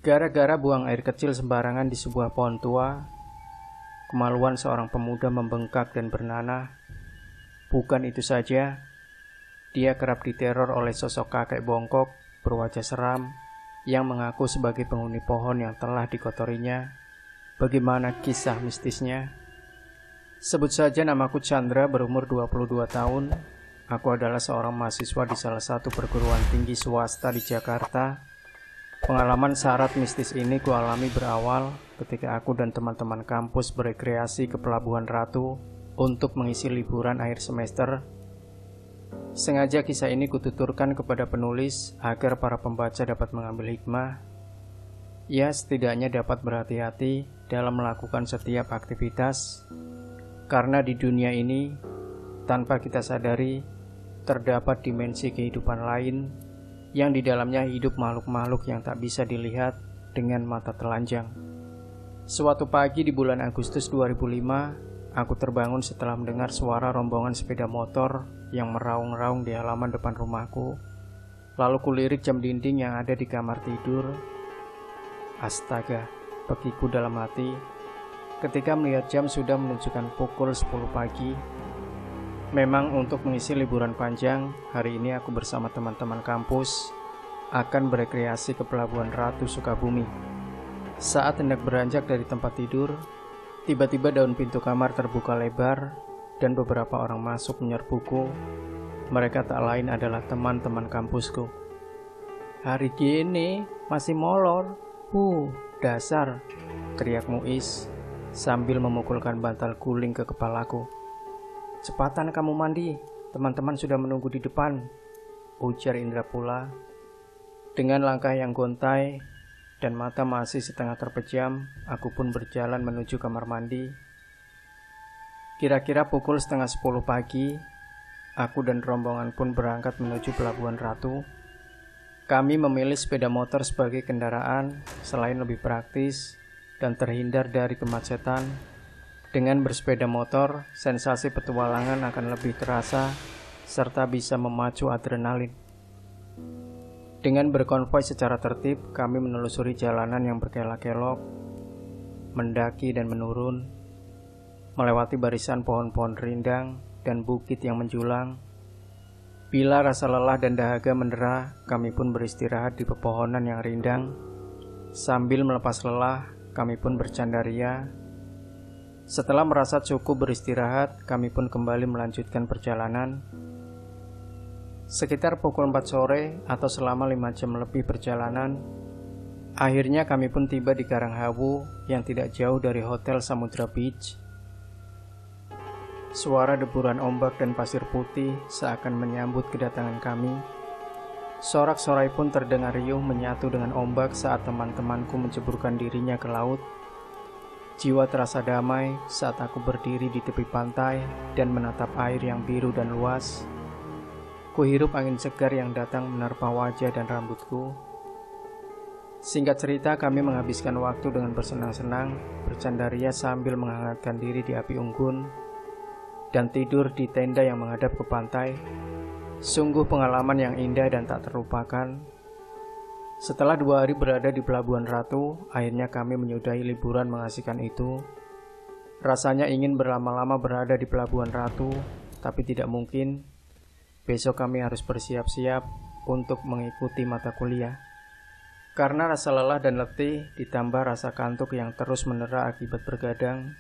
Gara-gara buang air kecil sembarangan di sebuah pohon tua, kemaluan seorang pemuda membengkak dan bernanah. Bukan itu saja, dia kerap diteror oleh sosok kakek bongkok berwajah seram yang mengaku sebagai penghuni pohon yang telah dikotorinya. Bagaimana kisah mistisnya? Sebut saja namaku Chandra, berumur 22 tahun. Aku adalah seorang mahasiswa di salah satu perguruan tinggi swasta di Jakarta. Pengalaman syarat mistis ini kualami berawal ketika aku dan teman-teman kampus berekreasi ke Pelabuhan Ratu untuk mengisi liburan akhir semester. Sengaja kisah ini kututurkan kepada penulis agar para pembaca dapat mengambil hikmah. Ya, setidaknya dapat berhati-hati dalam melakukan setiap aktivitas. Karena di dunia ini, tanpa kita sadari, terdapat dimensi kehidupan lain yang di dalamnya hidup makhluk-makhluk yang tak bisa dilihat dengan mata telanjang. Suatu pagi di bulan Agustus 2005, aku terbangun setelah mendengar suara rombongan sepeda motor yang meraung-raung di halaman depan rumahku. Lalu kulirik jam dinding yang ada di kamar tidur. Astaga, pekiku dalam hati ketika melihat jam sudah menunjukkan pukul 10 pagi. Memang untuk mengisi liburan panjang, hari ini aku bersama teman-teman kampus akan berekreasi ke Pelabuhan Ratu Sukabumi. Saat hendak beranjak dari tempat tidur, tiba-tiba daun pintu kamar terbuka lebar dan beberapa orang masuk menyerbuku. Mereka tak lain adalah teman-teman kampusku. "Hari gini masih molor, dasar," teriak Muiz sambil memukulkan bantal guling ke kepalaku. "Cepatan kamu mandi, teman-teman sudah menunggu di depan," ujar Indra pula. Dengan langkah yang gontai dan mata masih setengah terpejam, aku pun berjalan menuju kamar mandi. Kira-kira pukul setengah 10 pagi, aku dan rombongan pun berangkat menuju Pelabuhan Ratu. Kami memilih sepeda motor sebagai kendaraan selain lebih praktis dan terhindar dari kemacetan. Dengan bersepeda motor, sensasi petualangan akan lebih terasa serta bisa memacu adrenalin. Dengan berkonvoi secara tertib, kami menelusuri jalanan yang berkelok-kelok, mendaki dan menurun, melewati barisan pohon-pohon rindang dan bukit yang menjulang. Bila rasa lelah dan dahaga mendera, kami pun beristirahat di pepohonan yang rindang. Sambil melepas lelah, kami pun bercandaria. Setelah merasa cukup beristirahat, kami pun kembali melanjutkan perjalanan. Sekitar pukul 4 sore atau selama 5 jam lebih perjalanan, akhirnya kami pun tiba di Karanghawu yang tidak jauh dari Hotel Samudra Beach. Suara deburan ombak dan pasir putih seakan menyambut kedatangan kami. Sorak-sorai pun terdengar riuh menyatu dengan ombak saat teman-temanku menceburkan dirinya ke laut. Jiwa terasa damai saat aku berdiri di tepi pantai dan menatap air yang biru dan luas. Kuhirup angin segar yang datang menerpa wajah dan rambutku. Singkat cerita, kami menghabiskan waktu dengan bersenang-senang, bercandaria sambil menghangatkan diri di api unggun, dan tidur di tenda yang menghadap ke pantai. Sungguh pengalaman yang indah dan tak terlupakan. Setelah 2 hari berada di Pelabuhan Ratu, akhirnya kami menyudahi liburan mengasihkan itu. Rasanya ingin berlama-lama berada di Pelabuhan Ratu, tapi tidak mungkin. Besok kami harus bersiap-siap untuk mengikuti mata kuliah. Karena rasa lelah dan letih, ditambah rasa kantuk yang terus mendera akibat bergadang.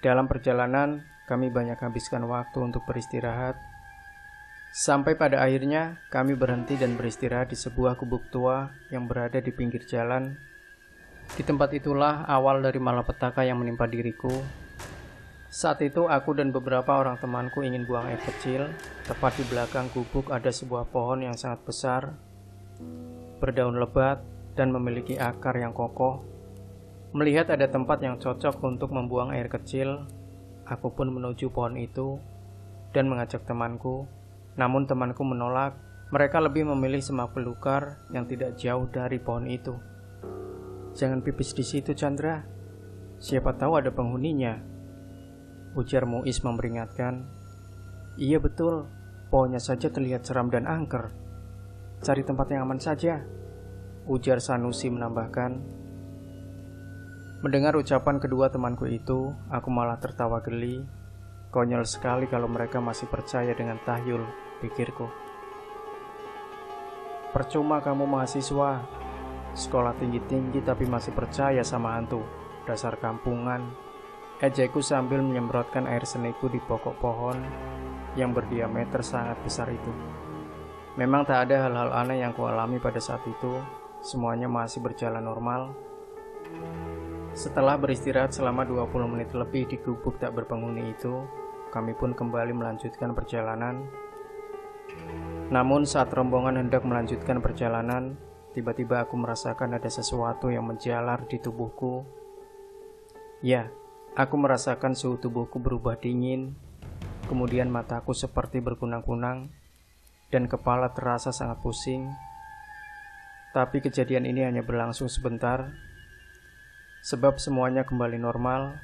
Dalam perjalanan, kami banyak habiskan waktu untuk beristirahat. Sampai pada akhirnya, kami berhenti dan beristirahat di sebuah gubuk tua yang berada di pinggir jalan. Di tempat itulah awal dari malapetaka yang menimpa diriku. Saat itu, aku dan beberapa orang temanku ingin buang air kecil. Tepat di belakang gubuk ada sebuah pohon yang sangat besar, berdaun lebat, dan memiliki akar yang kokoh. Melihat ada tempat yang cocok untuk membuang air kecil, aku pun menuju pohon itu dan mengajak temanku. Namun temanku menolak. Mereka lebih memilih semak belukar yang tidak jauh dari pohon itu. "Jangan pipis di situ, Chandra. Siapa tahu ada penghuninya," ujar Muiz memperingatkan. "Iya betul, pohonnya saja terlihat seram dan angker. Cari tempat yang aman saja." ujar Sanusi menambahkan. Mendengar ucapan kedua temanku itu, aku malah tertawa geli. Konyol sekali kalau mereka masih percaya dengan tahyul, pikirku. Percuma kamu mahasiswa, sekolah tinggi-tinggi tapi masih percaya sama hantu, dasar kampungan. Ejekku sambil menyemprotkan air seniku di pokok pohon yang berdiameter sangat besar itu. Memang tak ada hal-hal aneh yang kualami pada saat itu, semuanya masih berjalan normal. Setelah beristirahat selama 20 menit lebih di gubuk tak berpenghuni itu, kami pun kembali melanjutkan perjalanan. Namun saat rombongan hendak melanjutkan perjalanan, tiba-tiba aku merasakan ada sesuatu yang menjalar di tubuhku. Ya, aku merasakan suhu tubuhku berubah dingin, kemudian mataku seperti berkunang-kunang, dan kepala terasa sangat pusing. Tapi kejadian ini hanya berlangsung sebentar, sebab semuanya kembali normal.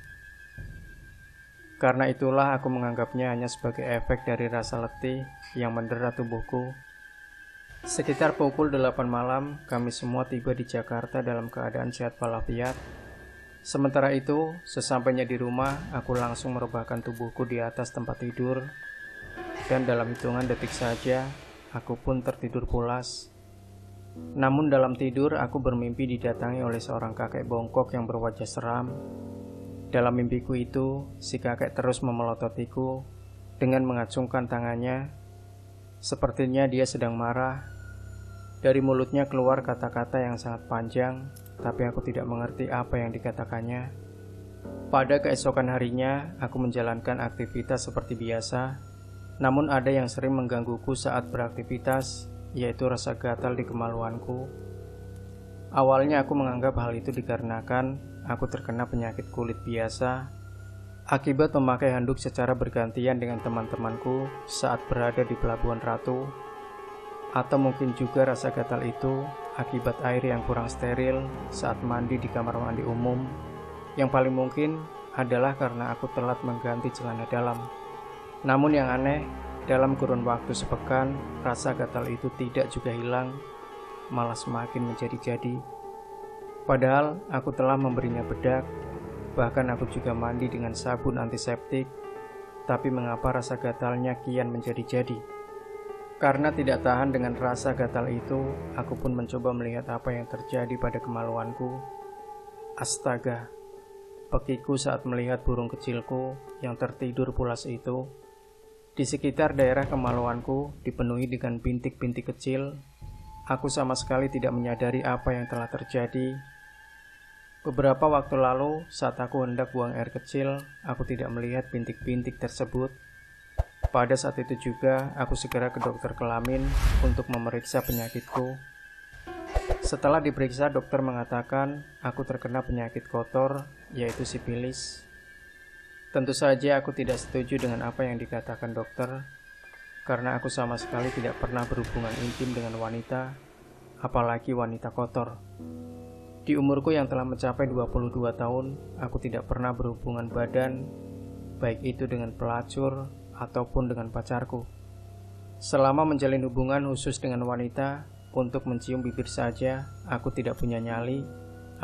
Karena itulah aku menganggapnya hanya sebagai efek dari rasa letih yang mendera tubuhku. Sekitar pukul 8 malam, kami semua tiba di Jakarta dalam keadaan sehat walafiat. Sementara itu, sesampainya di rumah, aku langsung merebahkan tubuhku di atas tempat tidur. Dan dalam hitungan detik saja, aku pun tertidur pulas. Namun dalam tidur, aku bermimpi didatangi oleh seorang kakek bongkok yang berwajah seram. Dalam mimpiku itu, si kakek terus memelototiku dengan mengacungkan tangannya. Sepertinya dia sedang marah. Dari mulutnya keluar kata-kata yang sangat panjang, tapi aku tidak mengerti apa yang dikatakannya. Pada keesokan harinya, aku menjalankan aktivitas seperti biasa. Namun ada yang sering menggangguku saat beraktivitas, yaitu rasa gatal di kemaluanku. Awalnya aku menganggap hal itu dikarenakan aku terkena penyakit kulit biasa akibat memakai handuk secara bergantian dengan teman-temanku saat berada di Pelabuhan Ratu. Atau mungkin juga rasa gatal itu akibat air yang kurang steril saat mandi di kamar mandi umum. Yang paling mungkin adalah karena aku telat mengganti celana dalam. Namun yang aneh, dalam kurun waktu sepekan, rasa gatal itu tidak juga hilang, malah semakin menjadi-jadi. Padahal aku telah memberinya bedak, bahkan aku juga mandi dengan sabun antiseptik, tapi mengapa rasa gatalnya kian menjadi-jadi? Karena tidak tahan dengan rasa gatal itu, aku pun mencoba melihat apa yang terjadi pada kemaluanku. Astaga, pekiku saat melihat burung kecilku yang tertidur pulas itu. Di sekitar daerah kemaluanku dipenuhi dengan bintik-bintik kecil. Aku sama sekali tidak menyadari apa yang telah terjadi. Beberapa waktu lalu, saat aku hendak buang air kecil, aku tidak melihat bintik-bintik tersebut. Pada saat itu juga, aku segera ke dokter kelamin untuk memeriksa penyakitku. Setelah diperiksa, dokter mengatakan aku terkena penyakit kotor, yaitu sifilis. Tentu saja aku tidak setuju dengan apa yang dikatakan dokter, karena aku sama sekali tidak pernah berhubungan intim dengan wanita, apalagi wanita kotor. Di umurku yang telah mencapai 22 tahun, aku tidak pernah berhubungan badan, baik itu dengan pelacur ataupun dengan pacarku. Selama menjalin hubungan khusus dengan wanita, untuk mencium bibir saja, aku tidak punya nyali,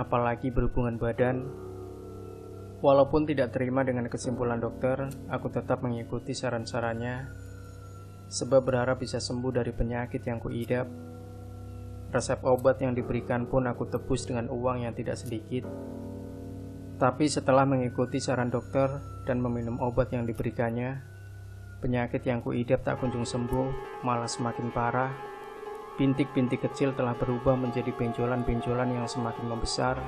apalagi berhubungan badan. Walaupun tidak terima dengan kesimpulan dokter, aku tetap mengikuti saran-sarannya, sebab berharap bisa sembuh dari penyakit yang kuidap. Resep obat yang diberikan pun aku tebus dengan uang yang tidak sedikit. Tapi setelah mengikuti saran dokter dan meminum obat yang diberikannya, penyakit yang kuidap tak kunjung sembuh, malah semakin parah. Bintik-bintik kecil telah berubah menjadi benjolan-benjolan yang semakin membesar,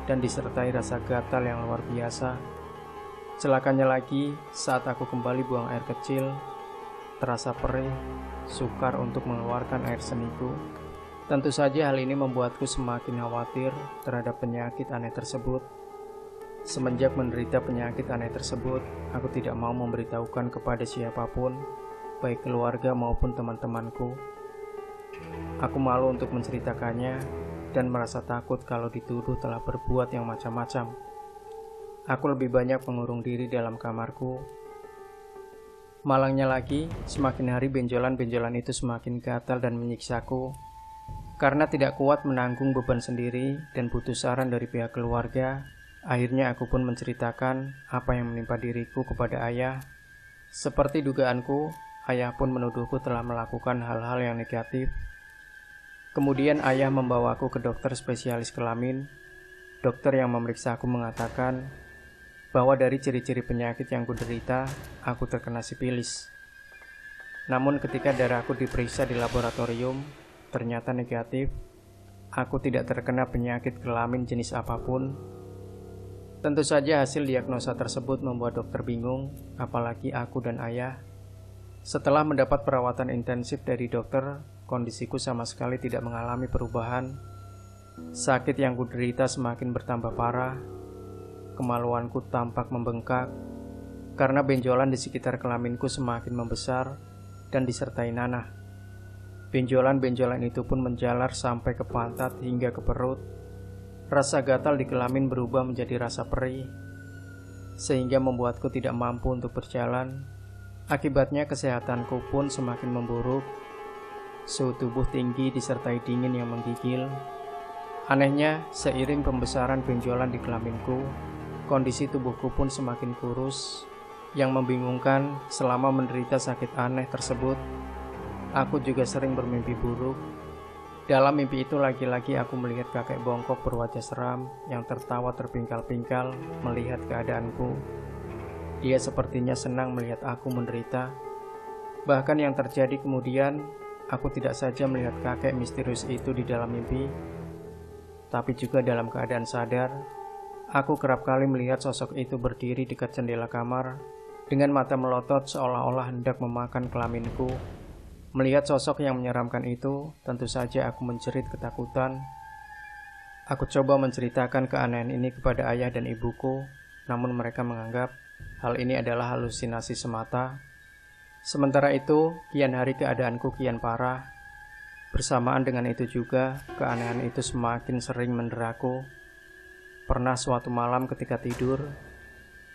dan disertai rasa gatal yang luar biasa. Celakanya lagi, saat aku kembali buang air kecil, terasa perih, sukar untuk mengeluarkan air seniku. Tentu saja hal ini membuatku semakin khawatir terhadap penyakit aneh tersebut. Semenjak menderita penyakit aneh tersebut, aku tidak mau memberitahukan kepada siapapun, baik keluarga maupun teman-temanku. Aku malu untuk menceritakannya, dan merasa takut kalau dituduh telah berbuat yang macam-macam. Aku lebih banyak mengurung diri dalam kamarku. Malangnya lagi, semakin hari benjolan-benjolan itu semakin gatal dan menyiksaku. Karena tidak kuat menanggung beban sendiri dan butuh saran dari pihak keluarga, akhirnya aku pun menceritakan apa yang menimpa diriku kepada ayah. Seperti dugaanku, ayah pun menuduhku telah melakukan hal-hal yang negatif. Kemudian ayah membawaku ke dokter spesialis kelamin. Dokter yang memeriksa aku mengatakan bahwa dari ciri-ciri penyakit yang kuderita, aku terkena sifilis. Namun ketika darahku diperiksa di laboratorium, ternyata negatif. Aku tidak terkena penyakit kelamin jenis apapun. Tentu saja hasil diagnosa tersebut membuat dokter bingung, apalagi aku dan ayah. Setelah mendapat perawatan intensif dari dokter, kondisiku sama sekali tidak mengalami perubahan. Sakit yang kuderita semakin bertambah parah. Kemaluanku tampak membengkak karena benjolan di sekitar kelaminku semakin membesar dan disertai nanah. Benjolan-benjolan itu pun menjalar sampai ke pantat hingga ke perut. Rasa gatal di kelamin berubah menjadi rasa perih, sehingga membuatku tidak mampu untuk berjalan. Akibatnya kesehatanku pun semakin memburuk. Suhu tubuh tinggi disertai dingin yang menggigil. Anehnya, seiring pembesaran benjolan di kelaminku, kondisi tubuhku pun semakin kurus. Yang membingungkan, selama menderita sakit aneh tersebut, aku juga sering bermimpi buruk. Dalam mimpi itu lagi-lagi aku melihat kakek bongkok berwajah seram yang tertawa terpingkal-pingkal melihat keadaanku. Dia sepertinya senang melihat aku menderita. Bahkan yang terjadi kemudian, aku tidak saja melihat kakek misterius itu di dalam mimpi, tapi juga dalam keadaan sadar. Aku kerap kali melihat sosok itu berdiri dekat jendela kamar dengan mata melotot seolah-olah hendak memakan kelaminku. Melihat sosok yang menyeramkan itu, tentu saja aku menjerit ketakutan. Aku coba menceritakan keanehan ini kepada ayah dan ibuku, namun mereka menganggap hal ini adalah halusinasi semata. Sementara itu, kian hari keadaanku kian parah. Bersamaan dengan itu juga, keanehan itu semakin sering menderaku. Pernah suatu malam ketika tidur,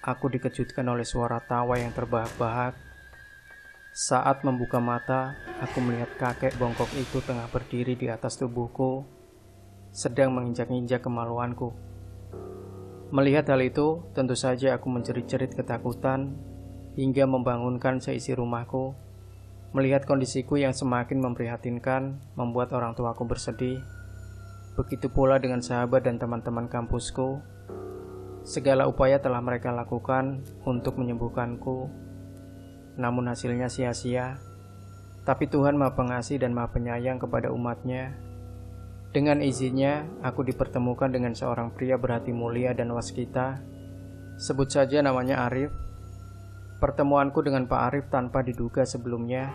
aku dikejutkan oleh suara tawa yang terbahak-bahak. Saat membuka mata, aku melihat kakek bongkok itu tengah berdiri di atas tubuhku, sedang menginjak-injak kemaluanku. Melihat hal itu, tentu saja aku menjerit-jerit ketakutan, hingga membangunkan seisi rumahku. Melihat kondisiku yang semakin memprihatinkan, membuat orang tuaku bersedih. Begitu pula dengan sahabat dan teman-teman kampusku. Segala upaya telah mereka lakukan untuk menyembuhkanku, namun hasilnya sia-sia. Tapi Tuhan Maha Pengasih dan Maha Penyayang kepada umatnya. Dengan izinnya, aku dipertemukan dengan seorang pria berhati mulia dan waskita. Sebut saja namanya Arif. Pertemuanku dengan Pak Arif tanpa diduga sebelumnya.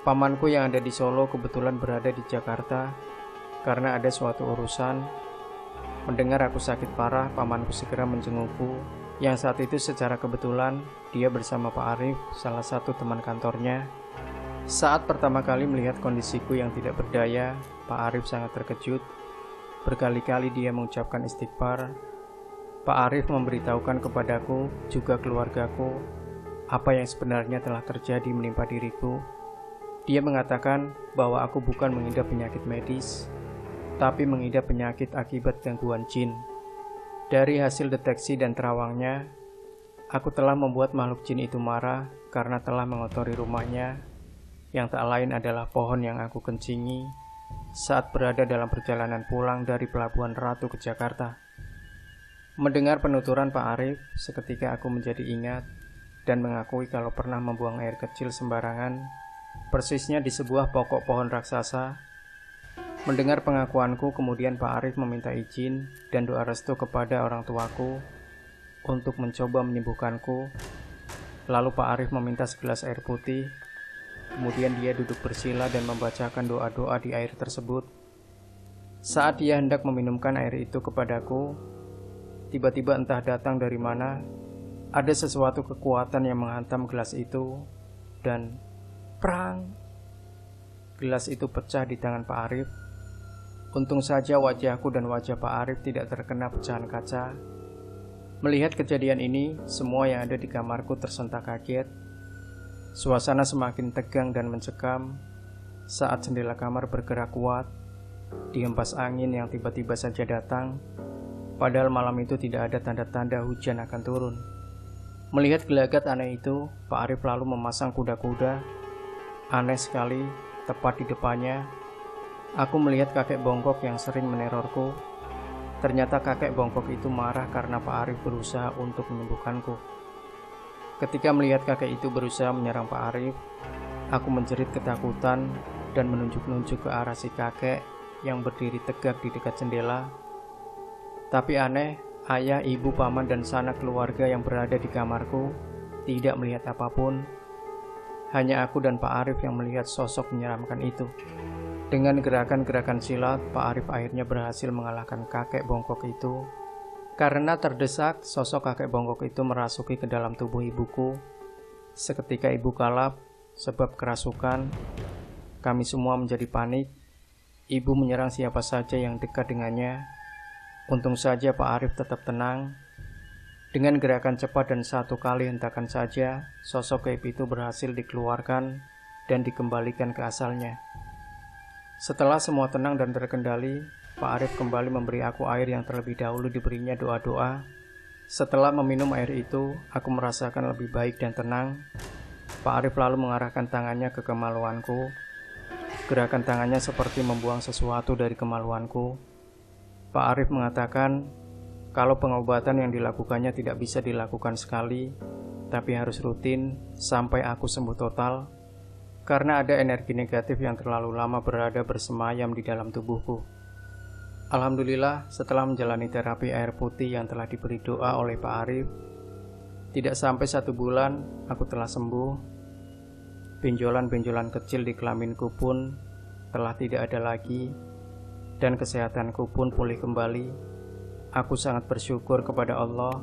Pamanku yang ada di Solo kebetulan berada di Jakarta karena ada suatu urusan. Mendengar aku sakit parah, pamanku segera menjengukku. Yang saat itu secara kebetulan dia bersama Pak Arif, salah satu teman kantornya. Saat pertama kali melihat kondisiku yang tidak berdaya, Pak Arif sangat terkejut. Berkali-kali dia mengucapkan istighfar. Pak Arif memberitahukan kepadaku, juga keluargaku, apa yang sebenarnya telah terjadi menimpa diriku. Dia mengatakan bahwa aku bukan mengidap penyakit medis, tapi mengidap penyakit akibat gangguan jin. Dari hasil deteksi dan terawangnya, aku telah membuat makhluk jin itu marah karena telah mengotori rumahnya, yang tak lain adalah pohon yang aku kencingi saat berada dalam perjalanan pulang dari Pelabuhan Ratu ke Jakarta. Mendengar penuturan Pak Arif, seketika aku menjadi ingat dan mengakui kalau pernah membuang air kecil sembarangan, persisnya di sebuah pokok pohon raksasa. Mendengar pengakuanku, kemudian Pak Arif meminta izin dan doa restu kepada orang tuaku untuk mencoba menyembuhkanku. Lalu Pak Arif meminta segelas air putih. Kemudian dia duduk bersila dan membacakan doa-doa di air tersebut. Saat dia hendak meminumkan air itu kepadaku, tiba-tiba entah datang dari mana, ada sesuatu kekuatan yang menghantam gelas itu, dan prang! Gelas itu pecah di tangan Pak Arif. Untung saja wajahku dan wajah Pak Arif tidak terkena pecahan kaca. Melihat kejadian ini, semua yang ada di kamarku tersentak kaget. Suasana semakin tegang dan mencekam saat jendela kamar bergerak kuat. dihempas angin yang tiba-tiba saja datang, padahal malam itu tidak ada tanda-tanda hujan akan turun. Melihat gelagat aneh itu, Pak Arif lalu memasang kuda-kuda. Aneh sekali, tepat di depannya, aku melihat kakek bongkok yang sering menerorku. Ternyata kakek bongkok itu marah karena Pak Arif berusaha untuk menyembuhkanku. Ketika melihat kakek itu berusaha menyerang Pak Arif, aku menjerit ketakutan dan menunjuk-nunjuk ke arah si kakek yang berdiri tegak di dekat jendela. Tapi aneh, ayah, ibu, paman, dan sanak keluarga yang berada di kamarku tidak melihat apapun. Hanya aku dan Pak Arif yang melihat sosok menyeramkan itu. Dengan gerakan-gerakan silat, Pak Arif akhirnya berhasil mengalahkan kakek bongkok itu. Karena terdesak, sosok kakek bongkok itu merasuki ke dalam tubuh ibuku. Seketika ibu kalap sebab kerasukan. Kami semua menjadi panik. Ibu menyerang siapa saja yang dekat dengannya. Untung saja Pak Arif tetap tenang. Dengan gerakan cepat dan satu kali hentakan saja, sosok gaib itu berhasil dikeluarkan dan dikembalikan ke asalnya. Setelah semua tenang dan terkendali, Pak Arif kembali memberi aku air yang terlebih dahulu diberinya doa-doa. Setelah meminum air itu, aku merasakan lebih baik dan tenang. Pak Arif lalu mengarahkan tangannya ke kemaluanku. Gerakan tangannya seperti membuang sesuatu dari kemaluanku. Pak Arif mengatakan kalau pengobatan yang dilakukannya tidak bisa dilakukan sekali, tapi harus rutin sampai aku sembuh total, karena ada energi negatif yang terlalu lama berada bersemayam di dalam tubuhku. Alhamdulillah, setelah menjalani terapi air putih yang telah diberi doa oleh Pak Arif, tidak sampai 1 bulan aku telah sembuh. Benjolan-benjolan kecil di kelaminku pun telah tidak ada lagi, dan kesehatanku pun pulih kembali. Aku sangat bersyukur kepada Allah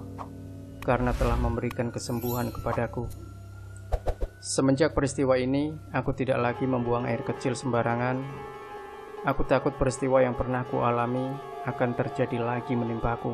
karena telah memberikan kesembuhan kepadaku. Semenjak peristiwa ini, aku tidak lagi membuang air kecil sembarangan. Aku takut peristiwa yang pernah ku alami akan terjadi lagi menimpaku.